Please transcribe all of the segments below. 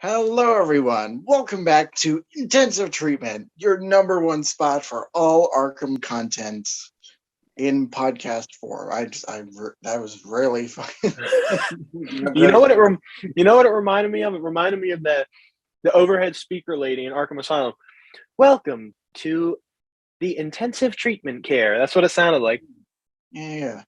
Hello, everyone. Welcome back to Intensive Treatment, your number one spot for all Arkham content in podcast form. That was really fun. You know what it reminded me of? It reminded me of the overhead speaker lady in Arkham Asylum. Welcome to the intensive treatment care. That's what it sounded like. Yeah.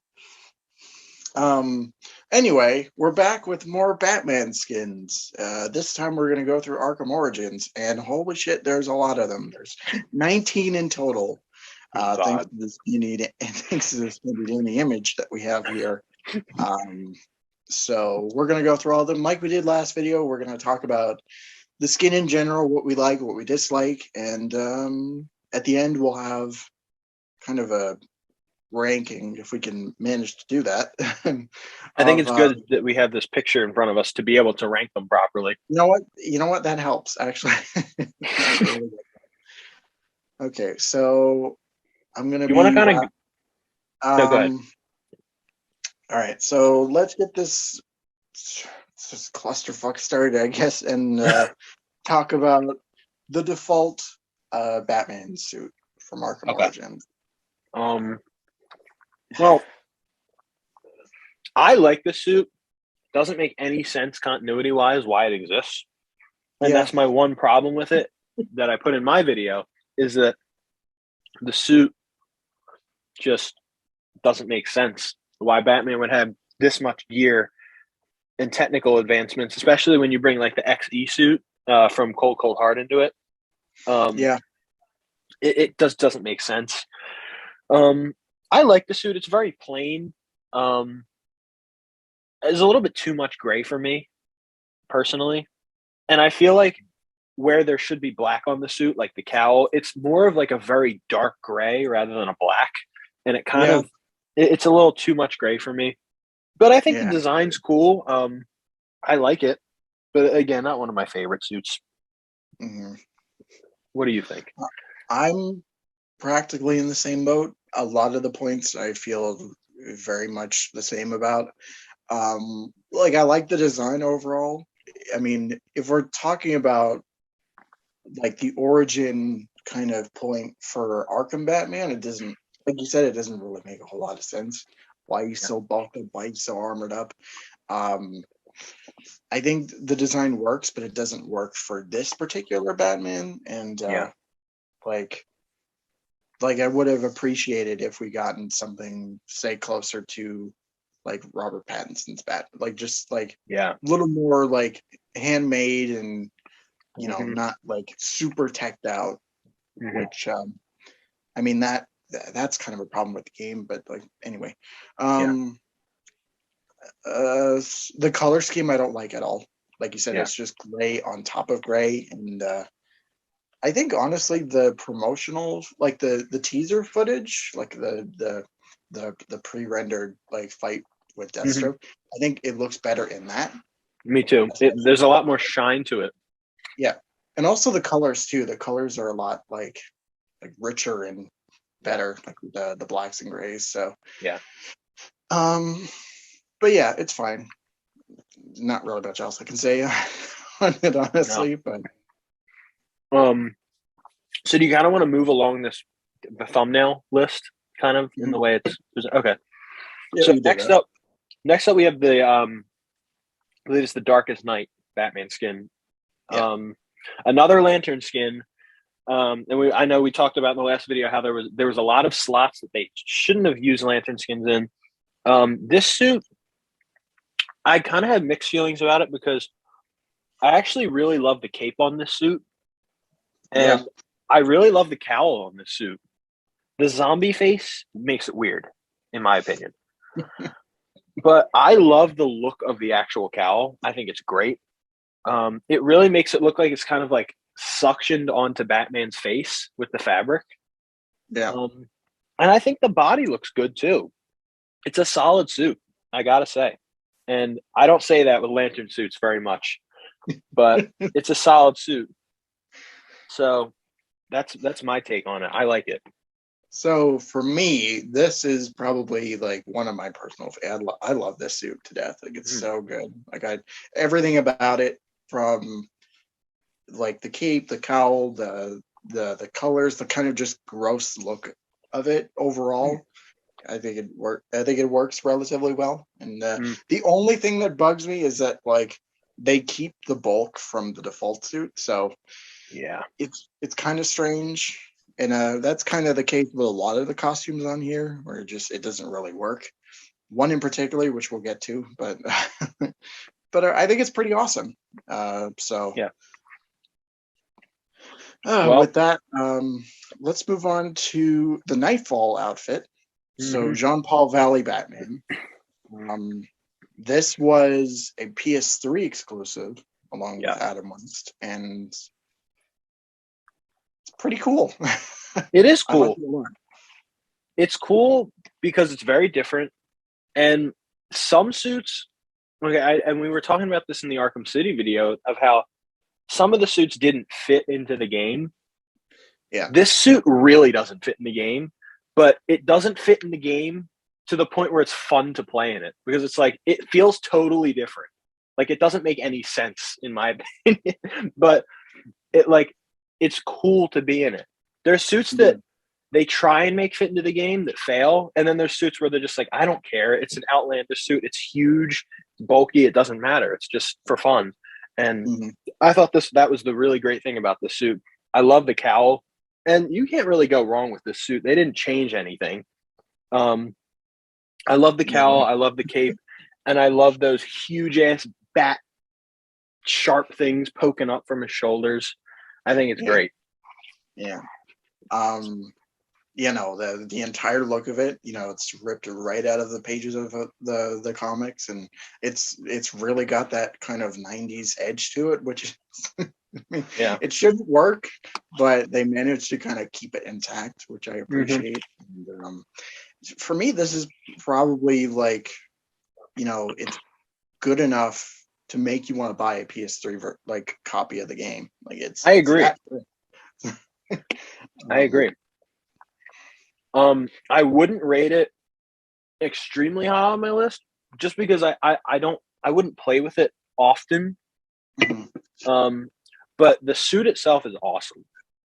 Anyway, we're back with more Batman skins. This time we're going to go through Arkham Origins, and holy shit, there's a lot of them. There's 19 in total. Thanks to this skinny image that we have here. So we're going to go through all of them like we did last video. We're going to talk about the skin in general, what we like, what we dislike, and at the end we'll have kind of a ranking if we can manage to do that. I think it's good that we have this picture in front of us to be able to rank them properly. You know what? That helps, actually. Okay, so I'm going to be... You want to kind of... No, go ahead. All right, so let's get this clusterfuck started, I guess, and talk about the default Batman suit from Arkham Origins. Well, I like the suit. Doesn't make any sense continuity-wise why it exists. And that's my one problem with it that I put in my video, is that the suit just doesn't make sense. Why Batman would have this much gear and technical advancements, especially when you bring like the XE suit from Cold Heart into it. It just doesn't make sense. I like the suit. It's very plain. It's a little bit too much gray for me, personally. And I feel like where there should be black on the suit, like the cowl, it's more of like a very dark gray rather than a black. And it kind of, it's a little too much gray for me. But I think the design's cool. I like it. But again, not one of my favorite suits. Mm-hmm. What do you think? I'm practically in the same boat. A lot of the points I feel very much the same about. Like, I like the design overall. I mean, if we're talking about like the origin kind of point for Arkham Batman, it doesn't, like you said, it doesn't really make a whole lot of sense. Why he's so bulked up, why he's so armored up. I think the design works, but it doesn't work for this particular Batman. And like I would have appreciated if we gotten something, say, closer to like Robert Pattinson's Bat, like just like a little more like handmade and you know not like super teched out. Which I mean that's kind of a problem with the game, but like anyway, the color scheme I don't like at all. Like you said, it's just gray on top of gray, and I think honestly the promotional, like the teaser footage, like the pre-rendered like fight with Deathstroke, I think it looks better in that. Me too. There's a lot more shine to it. Yeah, and also the colors too. The colors are a lot like richer and better, like the blacks and grays. So but yeah, it's fine. Not really much else I can say on it, honestly, but. So do you kind of want to move along the thumbnail list, kind of in the way it's okay? Yeah, so next up we have the I believe it's the Darkest Night Batman skin, another Lantern skin, and I know we talked about in the last video how there was a lot of slots that they shouldn't have used Lantern skins in. This suit, I kind of have mixed feelings about it because I actually really love the cape on this suit. And I really love the cowl on this suit. The zombie face makes it weird, in my opinion. But I love the look of the actual cowl. I think it's great. It really makes it look like it's kind of like suctioned onto Batman's face with the fabric. Yeah. And I think the body looks good too. It's a solid suit, I gotta say. And I don't say that with Lantern suits very much, but it's a solid suit. So that's my take on it. I like it. So for me, this is probably like one of my personal. I love this suit to death. Like it's so good. Like everything about it, from like the cape, the cowl, the colors, the kind of just gross look of it overall. I think it works relatively well. And the only thing that bugs me is that like they keep the bulk from the default suit, so Yeah. it's kind of strange. And that's kind of the case with a lot of the costumes on here, where it doesn't really work. One in particular, which we'll get to, but but I think it's pretty awesome. So Yeah. Well, with that, let's move on to the Nightfall outfit. So Jean-Paul Valley Batman. This was a PS3 exclusive along with Adam West, and it's pretty cool. It is I like cool. it a lot. It's cool because it's very different. And some suits, and we were talking about this in the Arkham City video of how some of the suits didn't fit into the game. Yeah. This suit really doesn't fit in the game, but it doesn't fit in the game to the point where it's fun to play in it, because it's like it feels totally different. Like it doesn't make any sense in my opinion, but it's cool to be in it. There's suits that they try and make fit into the game that fail, and then there's suits where they're just like, I don't care. It's an outlandish suit. It's huge, it's bulky. It doesn't matter. It's just for fun. And I thought that was the really great thing about the suit. I love the cowl, and you can't really go wrong with this suit. They didn't change anything. I love the cowl. I love the cape, and I love those huge ass bat sharp things poking up from his shoulders. I think it's great. Yeah. The entire look of it, it's ripped right out of the pages of the comics, and it's really got that kind of 90s edge to it, which I mean, it shouldn't work, but they managed to kind of keep it intact, which I appreciate. And, for me, this is probably like, it's good enough to make you want to buy a PS3 copy of the game. I agree. I agree. I wouldn't rate it extremely high on my list, just because I wouldn't play with it often. But the suit itself is awesome,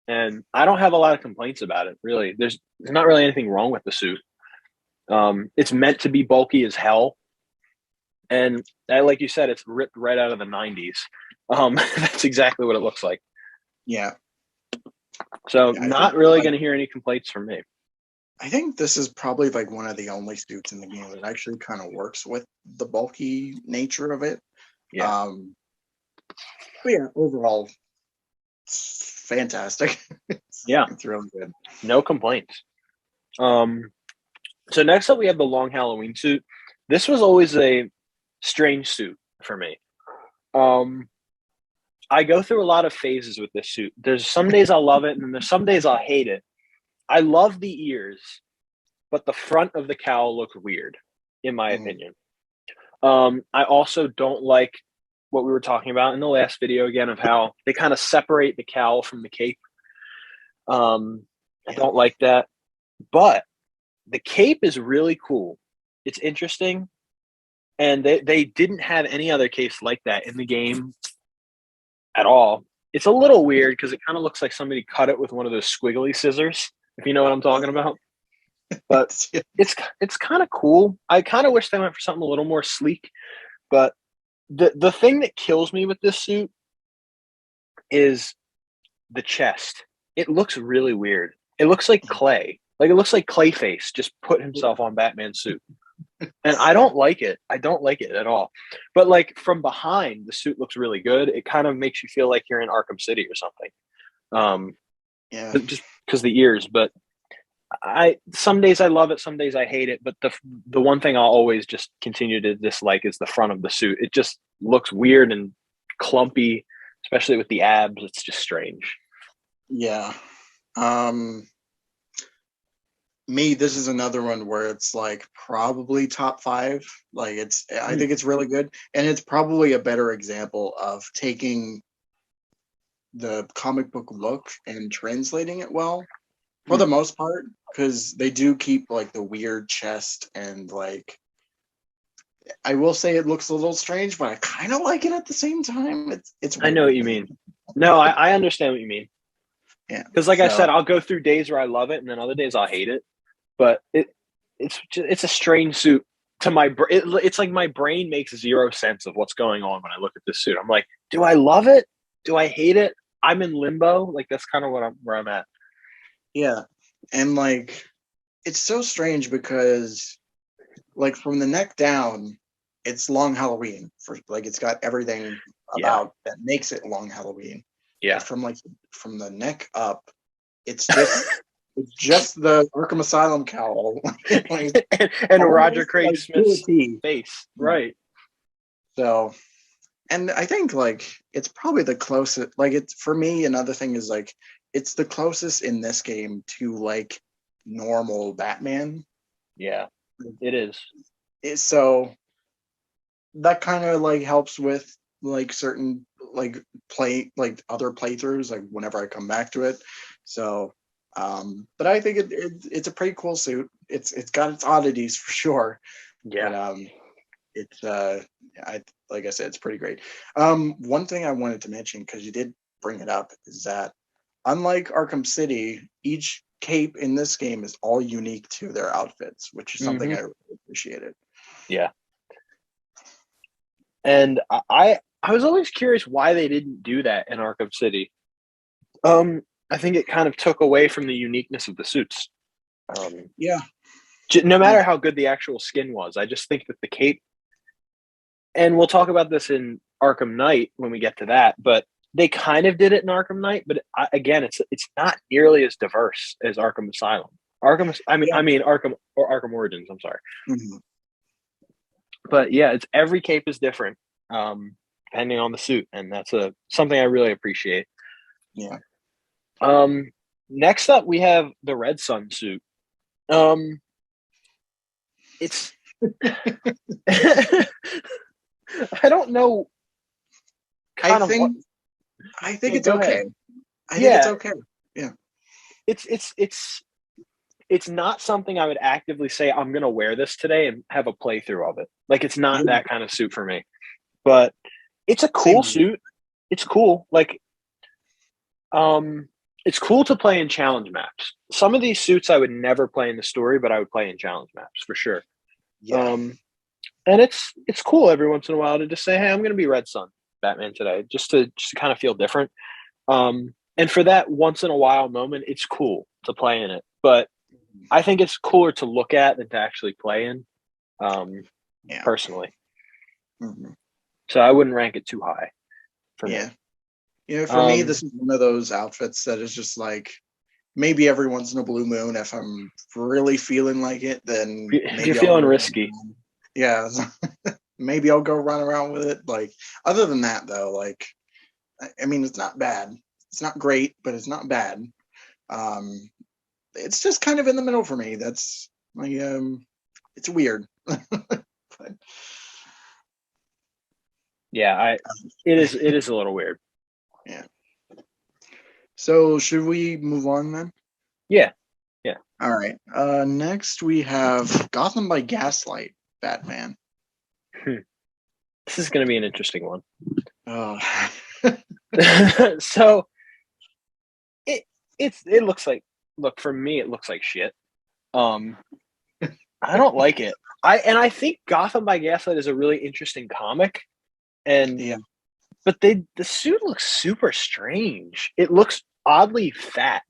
and I don't have a lot of complaints about it. Really, there's not really anything wrong with the suit. It's meant to be bulky as hell, and like you said, it's ripped right out of the 90s. That's exactly what it looks like. Yeah. So not really going to hear any complaints from me. I think this is probably like one of the only suits in the game that actually kind of works with the bulky nature of it. Yeah. But yeah, overall, it's fantastic. It's really good. No complaints. So next up, we have the long Halloween suit. This was always a strange suit for me. I go through a lot of phases with this suit. There's some days I'll love it, and there's some days I'll hate it. I love the ears, but the front of the cowl looks weird, in my opinion. I also don't like what we were talking about in the last video again of how they kind of separate the cowl from the cape. I don't like that, but the cape is really cool. It's interesting, and they didn't have any other capes like that in the game at all. It's a little weird because it kind of looks like somebody cut it with one of those squiggly scissors, if you know what I'm talking about. But it's kind of cool. I kind of wish they went for something a little more sleek. But the thing that kills me with this suit is the chest. It looks really weird. It looks like clay. Like it looks like Clayface just put himself on Batman's suit. And I don't like it. I don't like it at all. But like from behind, the suit looks really good. It kind of makes you feel like you're in Arkham City or something. Just because the ears. But some days I love it, some days I hate it. But the one thing I'll always just continue to dislike is the front of the suit. It just looks weird and clumpy, especially with the abs. It's just strange. Yeah. This is another one where it's like probably top 5. Like I think it's really good, and it's probably a better example of taking the comic book look and translating it well for the most part, because they do keep like the weird chest, and like I will say it looks a little strange, but I kind of like it at the same time. It's I know what you mean. No, I understand what you mean. Yeah. Because, like I So said, I'll go through days where I love it, and then other days I'll hate it. But it's a strange suit to my brain. It's like my brain makes zero sense of what's going on when I look at this suit. I'm like, do I love it? Do I hate it? I'm in limbo. Like that's kind of where I'm at. yeah, and like it's so strange because like from the neck down, it's long Halloween for like it's got everything Yeah, about that makes it long Halloween. But yeah. from the neck up, it's just the Arkham Asylum cowl. Like, And Roger almost Craig like to a Smith's T. face, right? So and I think like it's probably the closest like it's for me another thing is like it's the closest in this game to like normal Batman. Yeah, it is. So that kind of like helps with like certain like play like other playthroughs like whenever I come back to it. So but I think it's a pretty cool suit. It's got its oddities for sure, but Yeah. it's I like I said it's pretty great. One thing I wanted to mention because you did bring it up is that unlike Arkham City, each cape in this game is all unique to their outfits, which is something Hmm. I really appreciated. Yeah. And I was always curious why they didn't do that in Arkham City. I think it kind of took away from the uniqueness of the suits. Um, Yeah, no yeah, matter how good the actual skin was, I just think that the cape, and we'll talk about this in Arkham Knight when we get to that, but they kind of did it in Arkham Knight, but again, it's not nearly as diverse as Arkham Asylum. yeah. Arkham or Arkham Origins. I'm sorry, Mhm. but yeah, it's every cape is different, depending on the suit, and that's a something I really appreciate. Yeah. Um, Next up, we have the Red Sun suit. Um, it's I don't know I kind of what. think I think Yeah, it's go ahead. okay. I think it's Yeah, okay. Yeah. it's not something I would actively say I'm gonna wear this today and have a playthrough of it. Like it's not Yeah. that kind of suit for me. But it's a Same cool here. suit. It's cool. Um it's cool to play in challenge maps. Some of these suits I would never play in the story, but I would play in challenge maps for sure. Yeah. Um and it's cool every once in a while to just say, hey, I'm gonna be Red Sun Batman today, just to kind of feel different. And for that once in a while moment, it's cool to play in it. But I think it's cooler to look at than to actually play in, um, Yeah. personally. Mhm. So I wouldn't rank it too high for me. Yeah. You know, for me, Um, this is one of those outfits that is just like maybe every once in a blue moon, if I'm really feeling like it, then if you're maybe I'll feeling go. risky, Yeah, maybe I'll go run around with it. Like, other than that, though, like, I mean, it's not bad. It's not great, but it's not bad. Um, it's just kind of in the middle for me. That's my it's weird. But, yeah, it is a little weird. yeah. So should we move on then? Yeah, yeah. All right. Next we have Gotham by Gaslight, Batman. Hmm. This is going to be an interesting one. Uh, So it it looks like look for me it looks like shit. Um, I don't like it. I think Gotham by Gaslight is a really interesting comic, and yeah, but the suit looks super strange. It looks oddly fat.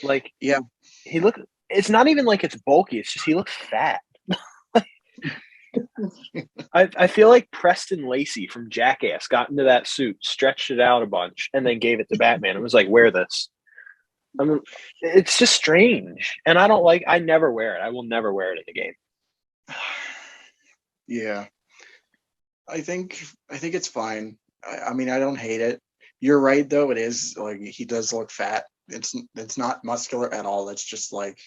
Like yeah, he look. It's not even like it's bulky. It's just he looks fat. I feel like Preston Lacey from Jackass got into that suit, stretched it out a bunch, and then gave it to Batman. It was like, wear this. I mean, it's just strange, and I don't like. I never wear it. I will never wear it in the game. yeah. I think it's fine. I mean, I don't hate it. You're right though. It is like he does look fat. It's not muscular at all. It's just like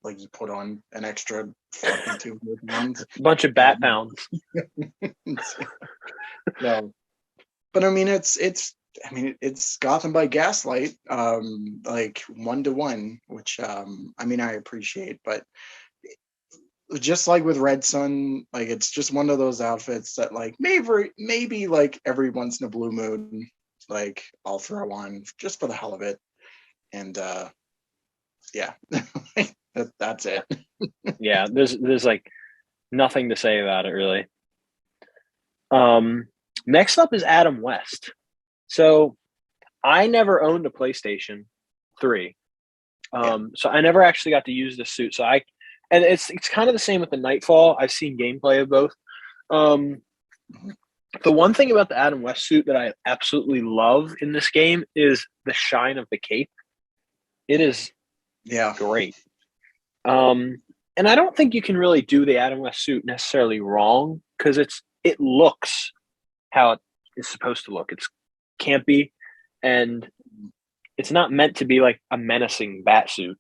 you put on an extra fucking 200 pounds. Bunch of bat Um, pounds. no, but I mean it's Gotham by Gaslight, like 1-to-1, which I mean I appreciate, but just like with Red Sun, like it's just one of those outfits that like maybe like every once in a blue moon like I'll throw on just for the hell of it. And yeah, that's it. Yeah, there's like nothing to say about it really. Next up is Adam West. So I never owned a PlayStation 3. So I never actually got to use this suit. And it's kind of the same with the Nightfall. I've seen gameplay of both. The one thing about the Adam West suit that I absolutely love in this game is the shine of the cape. It is great. And I don't think you can really do the Adam West suit necessarily wrong because it looks how it is supposed to look. It's campy and it's not meant to be like a menacing bat suit.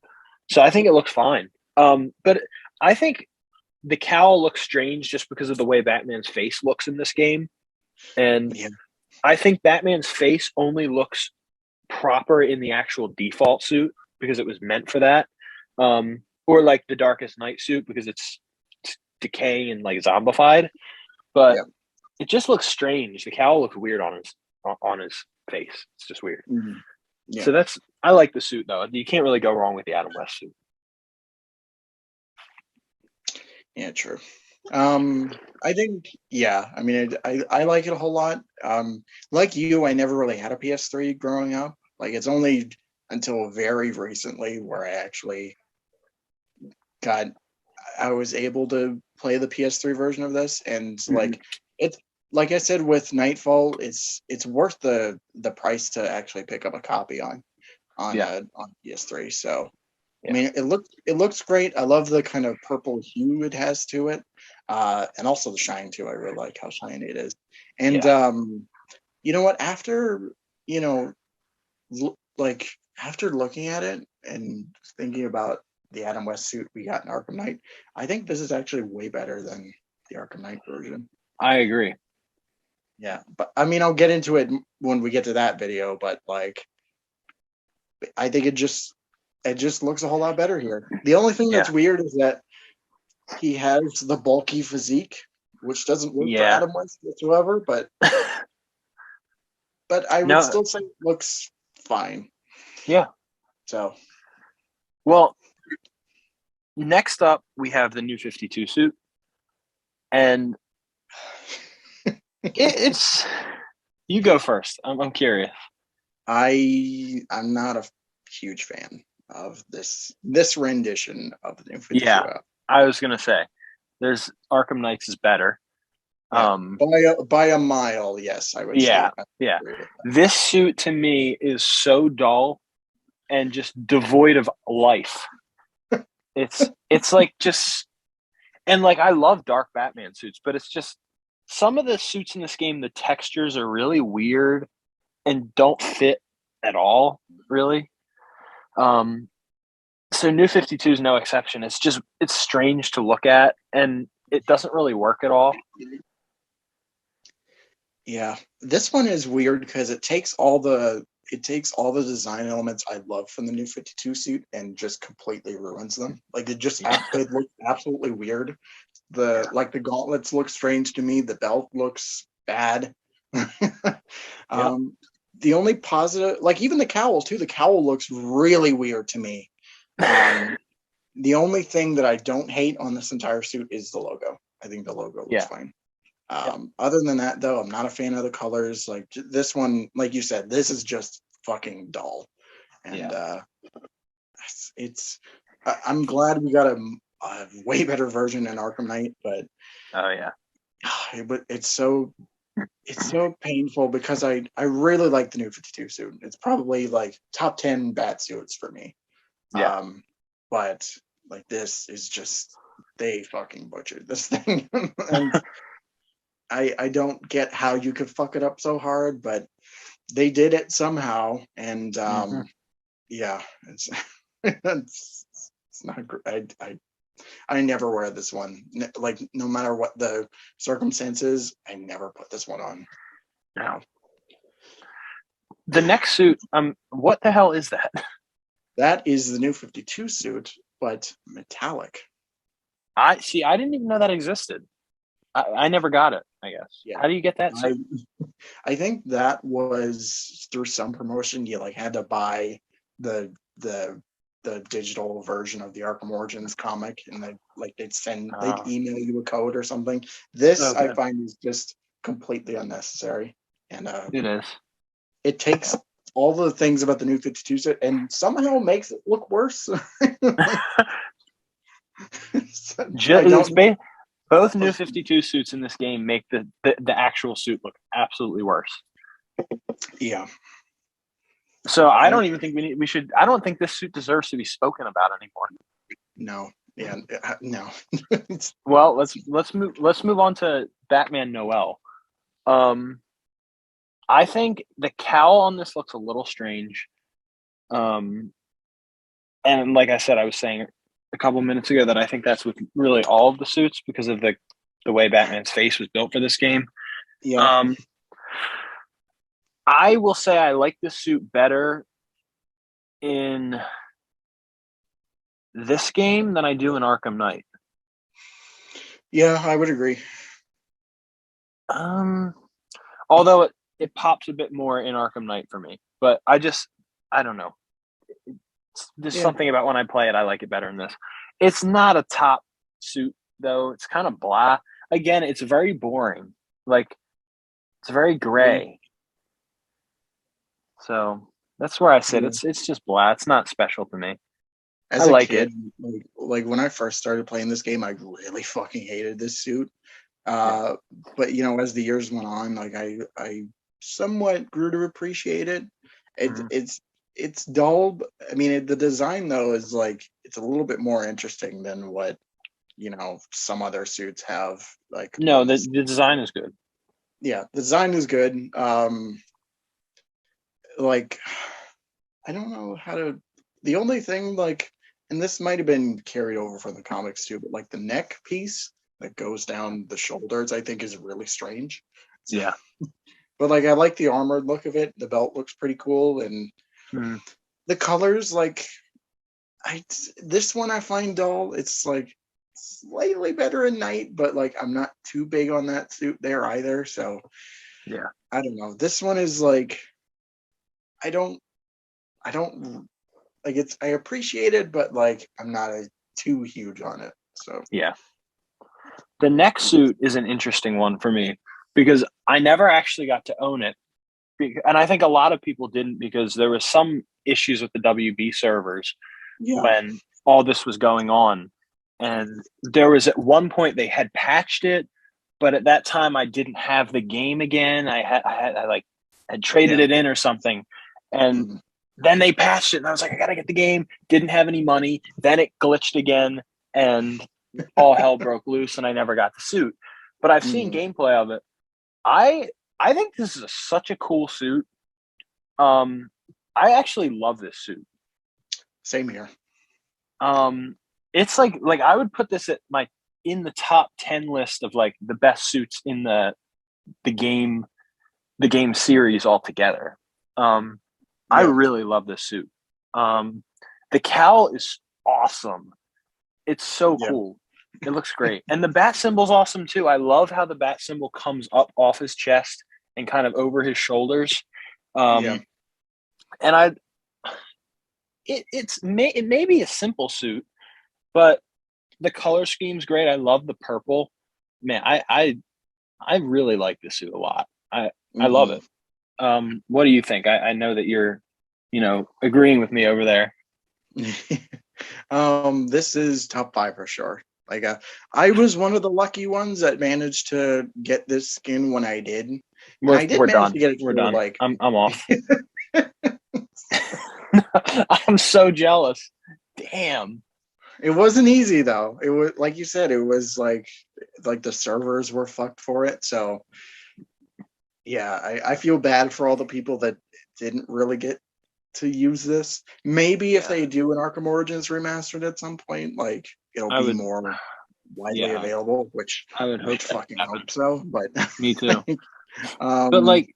So I think it looks fine. But I think the cowl looks strange just because of the way Batman's face looks in this game. And I think Batman's face only looks proper in the actual default suit because it was meant for that. Or like the Darkest Night suit because it's decaying and like zombified. But it just looks strange. The cowl looks weird on his face. It's just weird. Mm-hmm. Yeah. So I like the suit though. You can't really go wrong with the Adam West suit. Yeah, true. I think, I mean, I like it a whole lot. Like you, I never really had a PS3 growing up. Like it's only until very recently where I actually I was able to play the PS3 version of this. And like, it's, like I said, with Nightfall, it's worth the price to actually pick up a copy on PS3. So, I mean, it looks great. I love the kind of purple hue it has to it, and also the shine too. I really like how shiny it is. And you know what? After after looking at it and thinking about the Adam West suit we got in Arkham Knight, I think this is actually way better than the Arkham Knight version. I agree. Yeah, but I mean, I'll get into it when we get to that video. But like, I think it just looks a whole lot better here. The only thing that's weird is that he has the bulky physique, which doesn't work for Adam West whatsoever. But I would still say it looks fine. Yeah. So, well, next up we have the New 52 suit, and it's you go first. I'm curious. I'm not a huge fan of this rendition of the New 52. Yeah, I was gonna say, there's Arkham Knights is better. By a mile, yes, I would say. Yeah. This suit to me is so dull and just devoid of life. It's like just, and like I love dark Batman suits, but it's just some of the suits in this game, the textures are really weird and don't fit at all, really. So New 52 is no exception. It's strange to look at and it doesn't really work at all. Yeah, this one is weird because it takes all the design elements I love from the New 52 suit and just completely ruins them. Like it looks absolutely weird. The gauntlets look strange to me. The belt looks bad. The only positive, like even the cowl too, the cowl looks really weird to me. The only thing that I don't hate on this entire suit is the logo. I think the logo looks fine. Other than that, though, I'm not a fan of the colors. Like this one, like you said, this is just fucking dull. And I'm glad we got a way better version in Arkham Knight, but but it's so painful because I really like the New 52 suit. It's probably like top 10 bat suits for me. But like this is just, they fucking butchered this thing. And I don't get how you could fuck it up so hard, but they did it somehow. And it's not great. I never wear this one. Like no matter what the circumstances, I never put this one on. No. The next suit, what the hell is that? That is the New 52 suit, but metallic. I didn't even know that existed. I never got it, I guess. Yeah. How do you get that suit? I think that was through some promotion. You like had to buy the the the digital version of the Arkham Origins comic, and they'd email you a code or something. This I Okay. find is just completely unnecessary, and It is. it takes all the things about the New 52 set and somehow makes it look worse. Like, I don't know. Both New 52 suits in this game make the actual suit look absolutely worse. Yeah. So I I don't. don't even think we should. I don't think this suit deserves to be spoken about anymore. No. Yeah. No. Well, let's move on to Batman Noel. I think the cowl on this looks a little strange. And like I said, I was saying a couple minutes ago that I think that's with really all of the suits because of the way Batman's face was built for this game. Yeah. I will say I like this suit better in this game than I do in Arkham Knight. Yeah, I would agree. Although it pops a bit more in Arkham Knight for me, but I don't know. There's something about when I play it, I like it better in this. It's not a top suit though. It's kind of blah. Again, it's very boring. Like it's very gray. So that's where I sit. Yeah. It's just blah. It's not special to me. As I a like kid, it. like when I first started playing this game, I really fucking hated this suit. But as the years went on, like I somewhat grew to appreciate it. Mm-hmm. It's dull. I mean, the design though is like it's a little bit more interesting than what some other suits have. Like No, the design is good. Yeah, the design is good. Like I don't know how to. The only thing like, and this might have been carried over from the comics too, but like the neck piece that goes down the shoulders, I think is really strange. Yeah. But like I like the armored look of it. The belt looks pretty cool, and the colors, like this one I find dull. It's like slightly better in night, but like I'm not too big on that suit there either. So yeah, I don't know. This one is like I don't like it's I appreciate it, but like I'm not too huge on it. So yeah. The neck suit is an interesting one for me because I never actually got to own it. And I think a lot of people didn't because there was some issues with the WB servers when all this was going on. And there was at one point they had patched it, but at that time I didn't have the game again. I had traded it in or something. And then they patched it and I was like, I gotta get the game. Didn't have any money. Then it glitched again and all hell broke loose and I never got the suit. But I've seen gameplay of it. I think this is such a cool suit. I actually love this suit. Same here. It's like I would put this in the top 10 list of like the best suits in the game series altogether. I really love this suit. The cowl is awesome. It's so cool. It looks great. And the bat symbol's awesome too. I love how the bat symbol comes up off his chest and kind of over his shoulders. And it may be a simple suit, but the color scheme's great. I love the purple. Man, I really like this suit a lot. I love it. What do you think? I know that you're, agreeing with me over there. This is top 5 for sure. Like I was one of the lucky ones that managed to get this skin when I did. We're done. We're done. Like I'm off. I'm so jealous. Damn. It wasn't easy though. It was like you said. It was like the servers were fucked for it. So yeah, I feel bad for all the people that didn't really get to use this. Maybe if they do an Arkham Origins remastered at some point, like it'll be more widely available, which I would hope so. But me too. But like,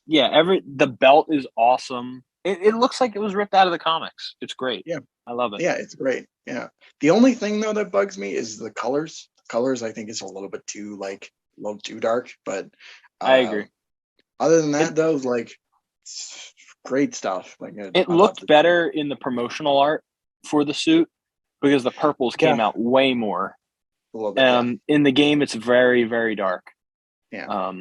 the belt is awesome. It looks like it was ripped out of the comics. It's great. Yeah, I love it. Yeah, it's great. Yeah, the only thing though that bugs me is the colors. Colors, I think, is a little bit too like little too dark. But I agree. other than that, It, though, like great stuff. Like it I love looked the better in the promotional art for the suit because the purples yeah came out way more. a little bit In the game, it's very, very dark. yeah.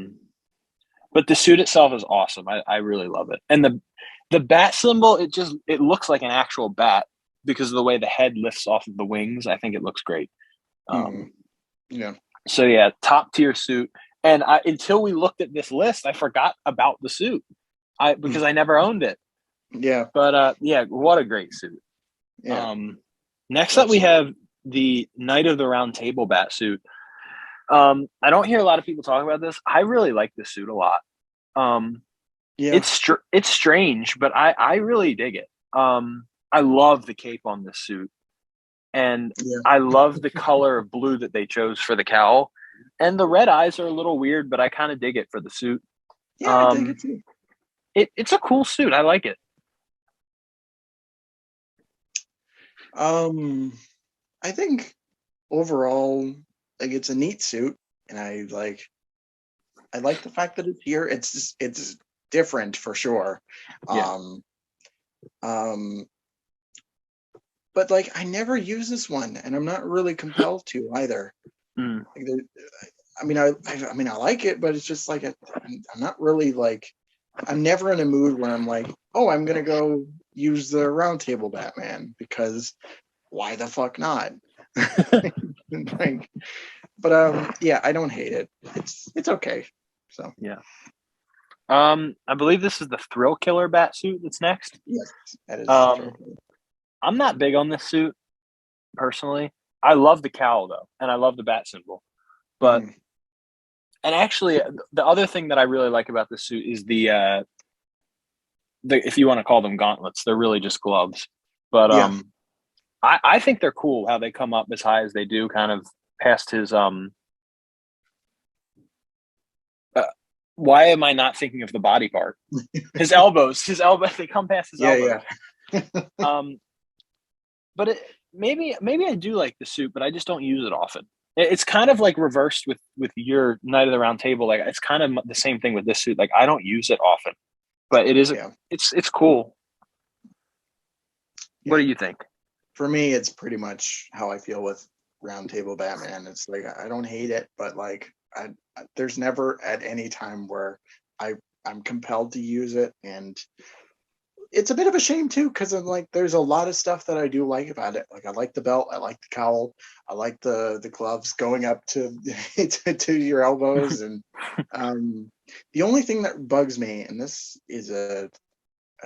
But the suit itself is awesome. I really love it. And the bat symbol, it looks like an actual bat because of the way the head lifts off of the wings. I think it looks great. Yeah. So yeah, top tier suit. And until we looked at this list, I forgot about the suit. Because I never owned it. Yeah. But yeah, what a great suit. Yeah. Next up, we have the Knight of the Round Table bat suit. I don't hear a lot of people talk about this. I really like this suit a lot. Yeah. It's strange, but I really dig it. I love the cape on this suit, and I love the color of blue that they chose for the cowl. And the red eyes are a little weird, but I kind of dig it for the suit. Yeah, I dig it too. It's a cool suit. I like it. I think overall, like it's a neat suit, and I like the fact that it's here. It's different for sure. Yeah. But like I never use this one, and I'm not really compelled to either. Like, I mean, I like it, but it's just like I'm not really like. I'm never in a mood where I'm like, oh, I'm gonna go use the round table Batman because why the fuck not? Like, but yeah, I don't hate it. It's okay. So yeah. I believe this is the Thrill Killer bat suit that's next. yes, that is. I'm not big on this suit personally. I love the cowl though, and I love the bat symbol. But and actually, the other thing that I really like about this suit is the if you want to call them gauntlets, they're really just gloves. But I think they're cool how they come up as high as they do, kind of past his why am I not thinking of the body part? His elbows. They come past his elbows. Yeah. But maybe I do like the suit, but I just don't use it often. It's kind of like reversed with your Knight of the Round Table. Like it's kind of the same thing with this suit. Like I don't use it often, but it is. Yeah. It's cool. Yeah. What do you think? For me, it's pretty much how I feel with Round Table Batman. It's like I don't hate it, but like there's never at any time where I'm compelled to use it, and it's a bit of a shame too, because I'm like there's a lot of stuff that I do like about it. Like I like the belt, I like the cowl, I like the gloves going up to to your elbows, and the only thing that bugs me, and this is a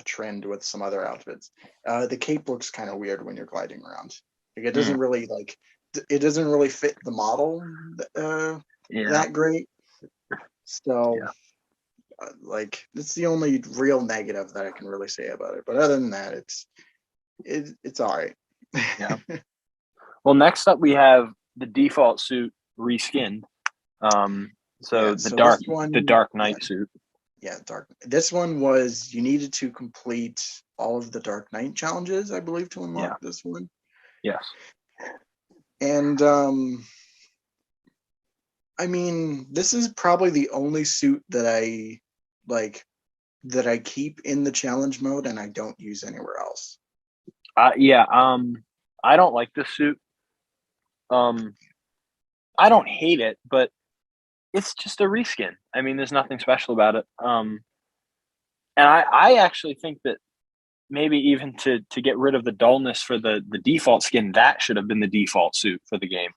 trend with some other outfits, the cape looks kind of weird when you're gliding around. Like it doesn't really fit the model that great. So like it's the only real negative that I can really say about it. But other than that, it's all right. Yeah. Well, next up we have the default suit reskinned. The Dark Knight suit. Yeah, Dark. This one was you needed to complete all of the Dark Knight challenges, I believe, to unlock this one. Yes. And I mean, this is probably the only suit that I keep in the challenge mode and I don't use anywhere else. I don't like this suit. I don't hate it, but it's just a reskin. I mean, there's nothing special about it. And I actually think that maybe even to get rid of the dullness for the default skin, that should have been the default suit for the game.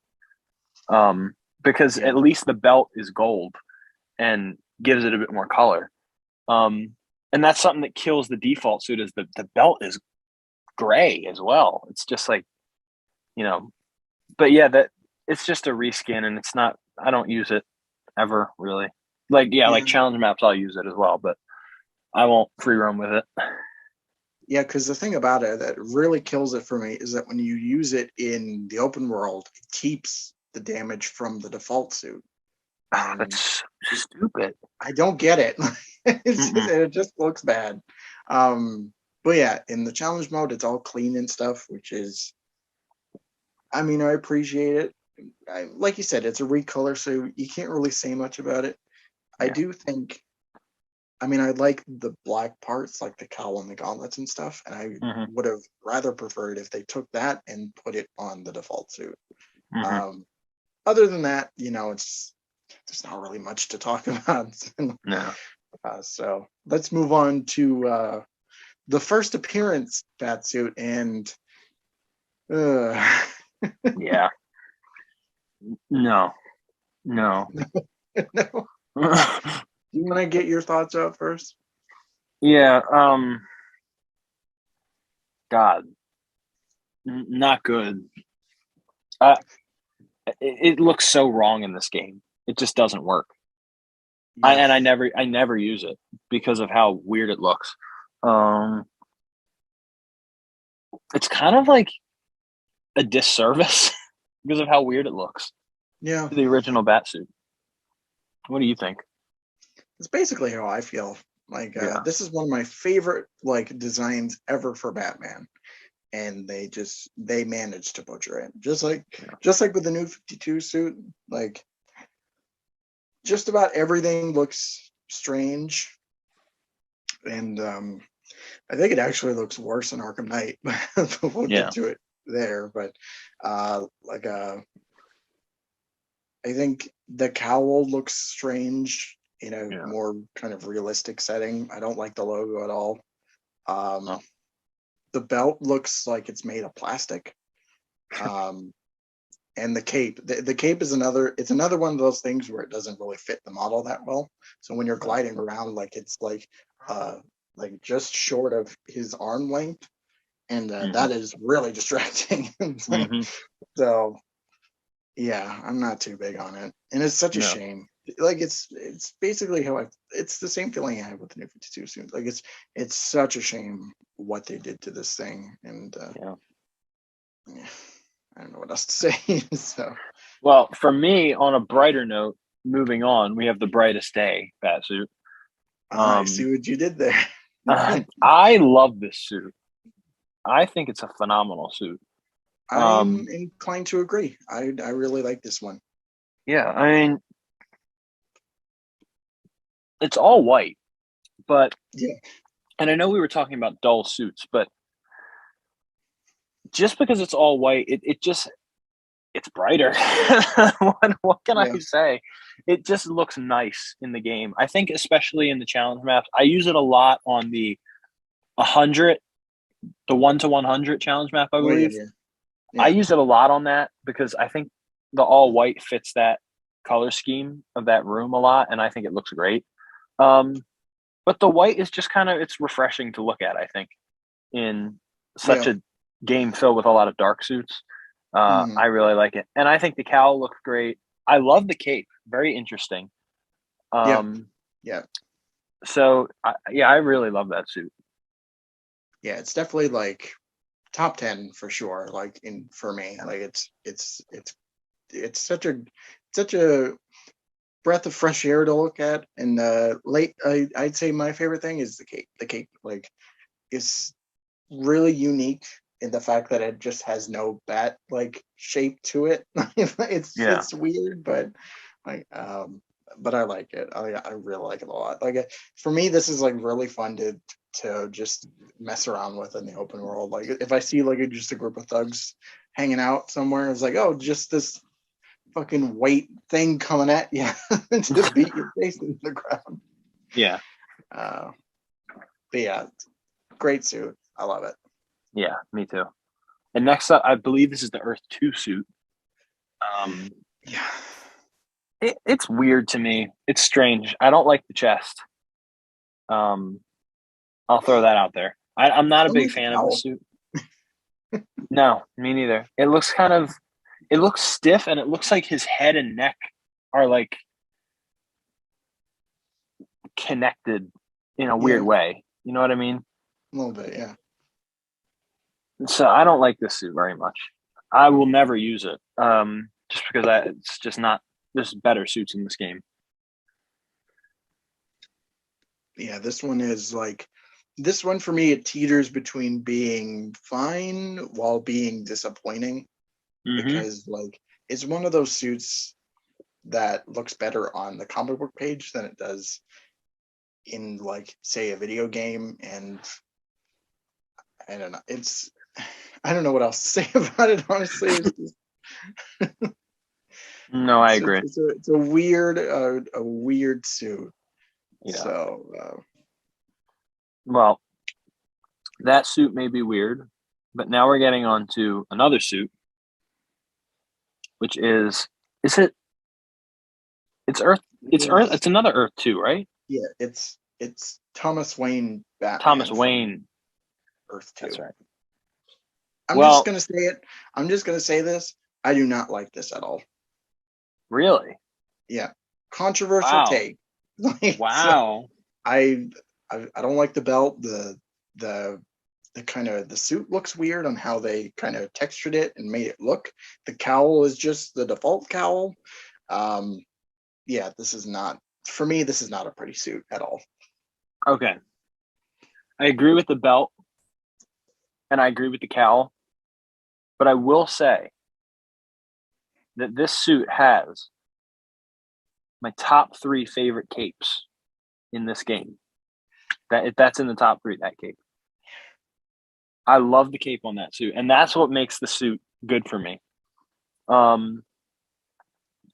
Because at least the belt is gold and gives it a bit more color. And that's something that kills the default suit is the belt is gray as well. It's just like, but yeah, that it's just a reskin and it's not, I don't use it ever really. Like challenge maps, I'll use it as well, but I won't free roam with it. Yeah, because the thing about it that really kills it for me is that when you use it in the open world, it keeps the damage from the default suit. That's stupid. I don't get it. It just looks bad. But yeah, in the challenge mode, it's all clean and stuff, which is, I mean, I appreciate it. like you said, it's a recolor, so you can't really say much about it. I do think, I mean, I like the black parts, like the cowl and the gauntlets and stuff, and I would have rather preferred if they took that and put it on the default suit. Other than that, it's there's not really much to talk about. No. So let's move on to the first appearance Batsuit, and yeah, no. No. Do you want to get your thoughts out first? Yeah. God, not good. It looks so wrong in this game. It just doesn't work. Yeah. I never use it because of how weird it looks. It's kind of like a disservice because of how weird it looks. Yeah. To the original Batsuit. What do you think? It's basically how I feel. Like this is one of my favorite designs ever for Batman, and they managed to butcher it. Just like with the new 52 suit, like just about everything looks strange, and I think it actually looks worse in Arkham Knight. We'll get to it there, but I think the cowl looks strange in a more kind of realistic setting. I don't like the logo at all. The belt looks like it's made of plastic. And the cape, the cape is another one of those things where it doesn't really fit the model that well. So when you're gliding around, it's like just short of his arm length, and that is really distracting. So yeah, I'm not too big on it, and it's such a shame. Like it's basically it's the same feeling I have with the new 52 suit. Like it's such a shame what they did to this thing, and I don't know what else to say. So, well, for me, on a brighter note, moving on, we have the Brightest Day Batsuit. I see what you did there. I love this suit. I think it's a phenomenal suit. I'm inclined to agree. I really like this one. Yeah, I mean, it's all white, but and I know we were talking about dull suits, but just because it's all white, it's brighter. what can I say? It just looks nice in the game. I think especially in the challenge maps. I use it a lot on the 100, the 1-100 challenge map, I believe. I use it a lot on that because I think the all white fits that color scheme of that room a lot, and I think it looks great. But the white is just it's refreshing to look at, I think, in such a game filled with a lot of dark suits. I really like it. And I think the cowl looks great. I love the cape. Very interesting. So, I really love that suit. Yeah, it's definitely top 10 for sure. For me, it's such a breath of fresh air to look at. And I'd say my favorite thing is the cape. The cape is really unique in the fact that it just has no bat shape to it. It's weird, but I like it. I really like it a lot. For me, this is really fun to just mess around with in the open world. If I see just a group of thugs hanging out somewhere, it's just this fucking weight thing coming at you to beat your face into the ground. Yeah. But yeah, great suit. I love it. Yeah, me too. And next up, I believe this is the Earth 2 suit. It's weird to me. It's strange. I don't like the chest. I'll throw that out there. I'm not a big fan of the suit. No, me neither. It looks it looks stiff, and it looks like his head and neck are connected in a weird way. You know what I mean? A little bit, yeah. So I don't like this suit very much. I will never use it, just because it's just not. There's better suits in this game. Yeah, this one is this one for me. It teeters between being fine while being disappointing, because it's one of those suits that looks better on the comic book page than it does in, like, say, a video game. And I don't know. I don't know what else to say about it. Honestly, No, I agree. it's a weird suit. Yeah. So, well, that suit may be weird, but now we're getting on to another suit, which is it? It's Earth. It's another Earth 2, right? Yeah, it's Thomas Wayne Batman. Thomas Wayne Earth 2. That's right. I'm just gonna say it. I'm just gonna say this. I do not like this at all. Really? Yeah. Controversial take. Wow. So I don't like the belt. The kind of the suit looks weird on how they kind of textured it and made it look. The cowl is just the default cowl. Yeah, this is not, for me, this is not a pretty suit at all. Okay. I agree with the belt and I agree with the cowl, but I will say that this suit has my top 3 favorite capes in this game. That's in the top 3, that cape. I love the cape on that suit, and that's what makes the suit good for me. And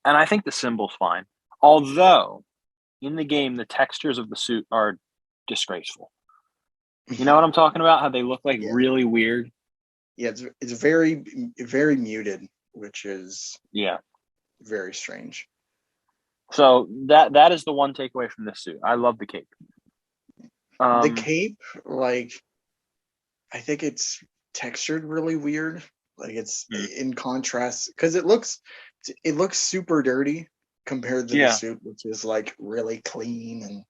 I think the symbol's fine. Although, in the game, the textures of the suit are disgraceful. You know what I'm talking about? How they look like really weird? Yeah, it's very, very muted, which is very strange. So that is the one takeaway from this suit. I love the cape. The cape, like, I think it's textured really weird. Like, it's in contrast because it looks super dirty compared to the suit, which is like really clean,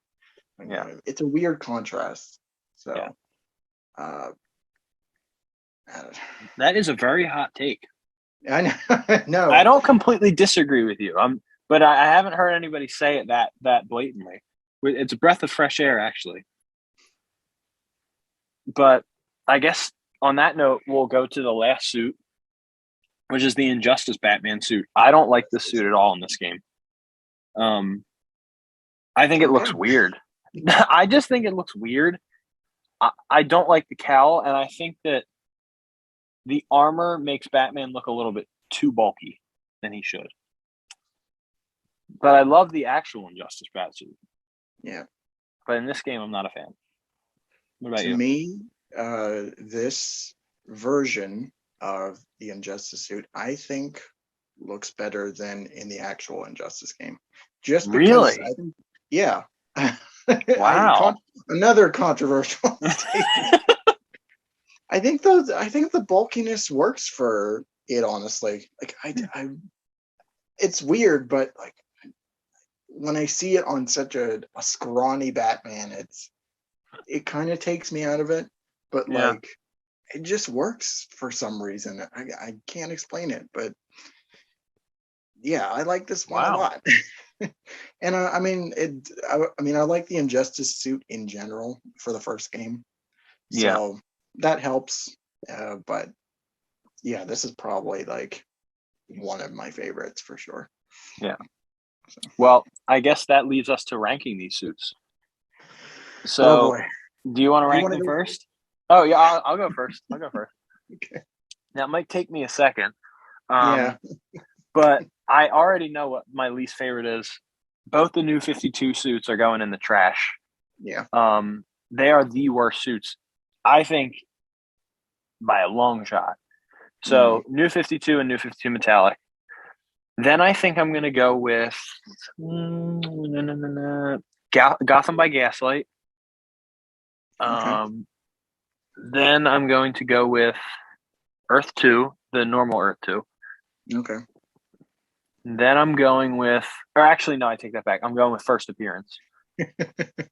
and it's a weird contrast. So, that is a very hot take. I know. No, I don't completely disagree with you. But I haven't heard anybody say it that blatantly. It's a breath of fresh air, actually. But I guess on that note, we'll go to the last suit, which is the Injustice Batman suit. I don't like this suit at all in this game. I think it looks weird. I just think it looks weird. I don't like the cowl, and I think that the armor makes Batman look a little bit too bulky than he should. But I love the actual Injustice Batsuit. Yeah. But in this game, I'm not a fan. What about you? To me, this version of the Injustice suit, I think, looks better than in the actual Injustice game. Just because really? I think, yeah. Wow. Another controversial statement. I think the bulkiness works for it, honestly. Like, it's weird, but like when I see it on such a scrawny Batman, it kind of takes me out of it. But like, it just works for some reason. I can't explain it, but yeah, I like this one a lot. And I mean, I like the Injustice suit in general for the first game, so that helps. But yeah, this is probably like one of my favorites for sure. Yeah. So. Well, I guess that leads us to ranking these suits. So, do you want to rank them first? Oh yeah, I'll go first. Okay. Now it might take me a second. But I already know what my least favorite is. Both the new 52 suits are going in the trash. Yeah. They are the worst suits, I think, by a long shot. So new 52 and new 52 metallic. Then I think I'm going to go with Gotham by Gaslight. Okay. Then I'm going to go with Earth 2, the normal Earth 2. Okay. Then I'm going with, or actually, no, I take that back. I'm going with First Appearance.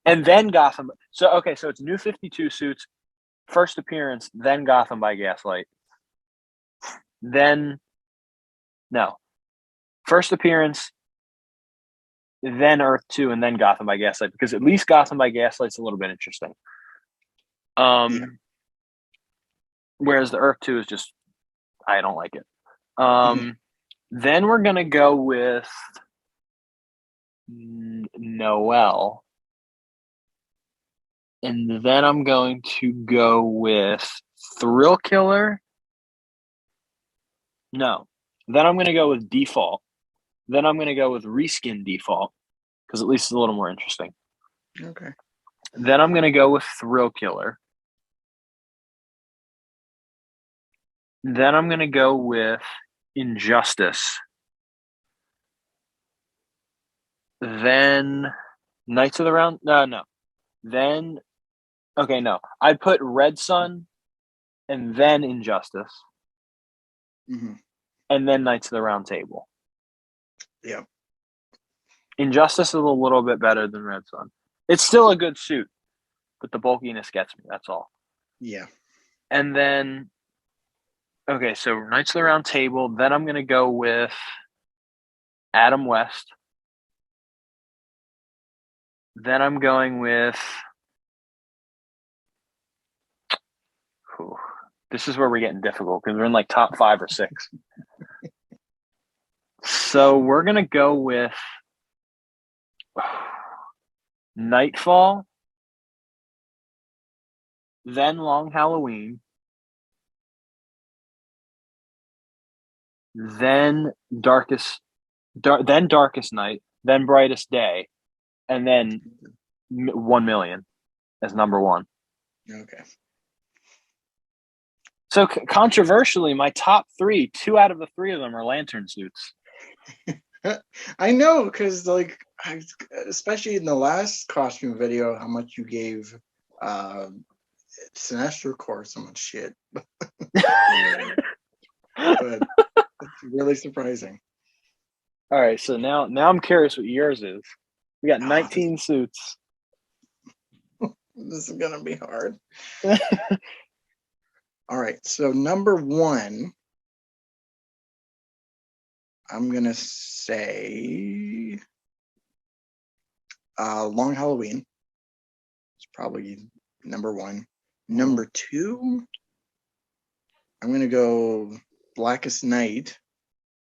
And then Gotham. So it's new 52 suits, First Appearance, then Gotham by Gaslight. Then, no. First Appearance, then Earth 2, and then Gotham by Gaslight, because at least Gotham by Gaslight's a little bit interesting. Whereas the Earth 2 is just, I don't like it. Then we're gonna go with Noel. And then I'm going to go with Thrill Killer. No. Then I'm going to go with Default. Then I'm going to go with Reskin Default because at least it's a little more interesting. Okay. Then I'm going to go with Thrill Killer. Then I'm going to go with Injustice. Then Knights of the Round. No. Then, okay, no. I put Red Sun and then Injustice. Mm-hmm. And then Knights of the Round Table. Yeah. Injustice is a little bit better than Red Sun. It's still a good suit, but the bulkiness gets me. That's all. Yeah. And then, okay, so Knights of the Round Table. Then I'm going to go with Adam West. Then I'm going with. Whew, this is where we're getting difficult because we're in like top 5 or 6. So we're going to go with Nightfall. Then Long Halloween. Then Darkest Night. Then Brightest Day. And then 1 million as number 1. Okay. So controversially, my top 3, 2 out of the 3 of them are lantern suits. I know, because like, especially in the last costume video, how much you gave Sinestro Corps so much shit. But it's really surprising. All right, so now I'm curious what yours is. We got 19 suits. This is gonna be hard. All right, so number 1, I'm gonna say Long Halloween. It's probably number 1. Number 2, I'm gonna go Blackest Night.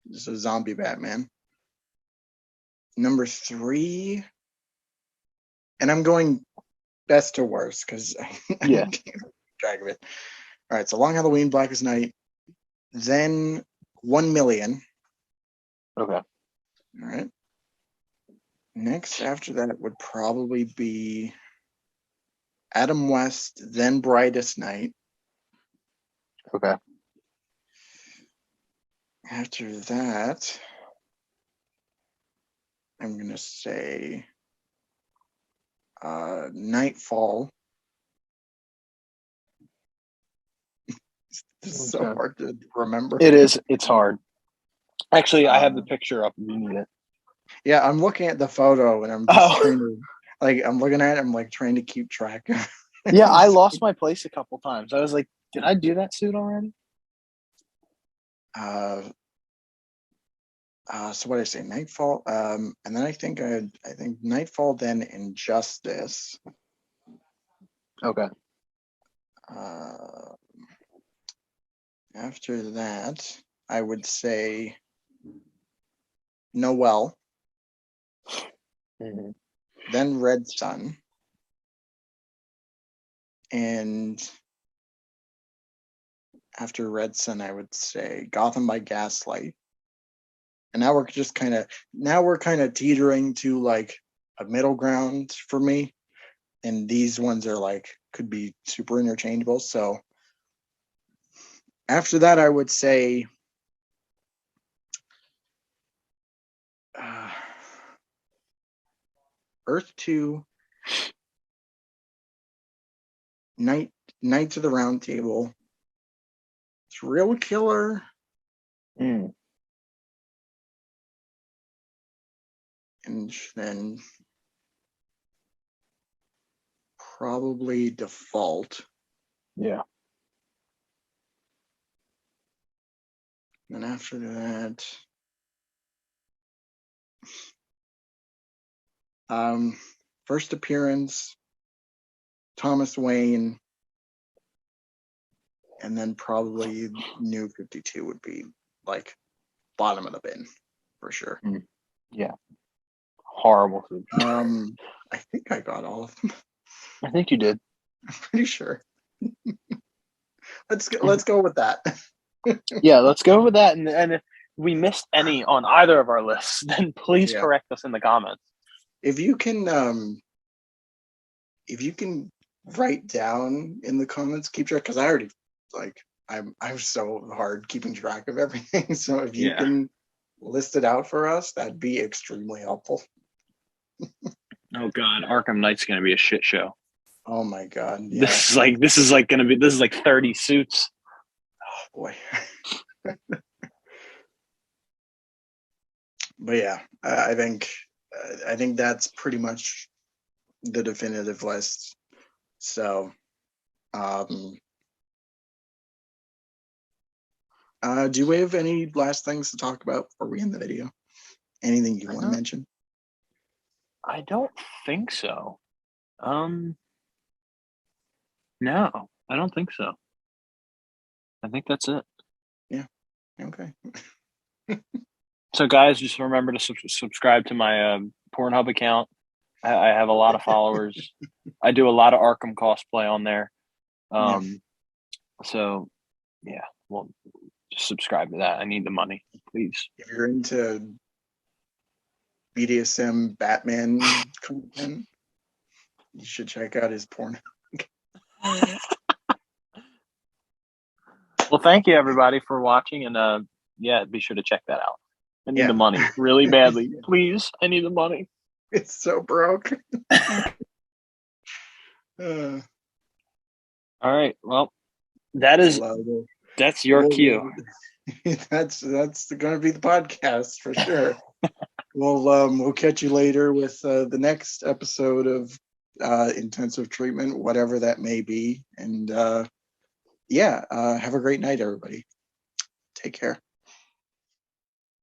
This is Zombie Batman. Number 3, and I'm going best to worst because I can't keep track of it. All right, so Long Halloween, Blackest Night, then 1 million. Okay. All right. Next after that would probably be Adam West, then Brightest Night. Okay. After that, I'm gonna say Nightfall. This is so hard to remember. It is. It's hard. Actually, I have the picture up if you need it. Yeah, I'm looking at the photo and I'm just trying to, like, I'm looking at it, I'm like trying to keep track. Yeah, I lost my place a couple times. I was like, did I do that suit already? So what did I say? Nightfall. And then I think Nightfall, then Injustice. Okay. After that, I would say Noel. Mm-hmm. Then Red Sun. And after Red Sun, I would say Gotham by Gaslight. And now we're kind of teetering to like a middle ground for me. And these ones are like could be super interchangeable. So after that, I would say Earth 2, Knights of the Round Table, Thrill Killer, and then probably Default. Yeah. And after that, first appearance, Thomas Wayne, and then probably New 52 would be like bottom of the bin for sure. Yeah, horrible food. I think I got all of them. I think you did. I'm pretty sure. Let's go with that. Yeah, let's go with that. And if we missed any on either of our lists, then please correct us in the comments. If you can write down in the comments, keep track, because I already I'm so hard keeping track of everything. So if you can list it out for us, that'd be extremely helpful. Oh God, Arkham Knight's gonna be a shit show. Oh my God. Yeah. This is like 30 suits. Oh boy. But yeah, I think that's pretty much the definitive list. So do we have any last things to talk about before we end the video? Anything you want to mention? I don't think so. No, I don't think so. I think that's it. Yeah. Okay. So guys, just remember to subscribe to my Pornhub account. I have a lot of followers. I do a lot of Arkham cosplay on there. So yeah, well, just subscribe to that. I need the money, please. If you're into BDSM Batman content, you should check out his porn. Well, thank you everybody for watching, and be sure to check that out. I need the money really badly. Please, I need the money. It's so broke. All right. Well, that's your cue. That's going to be the podcast for sure. We'll catch you later with the next episode of intensive treatment, whatever that may be. And have a great night, everybody. Take care.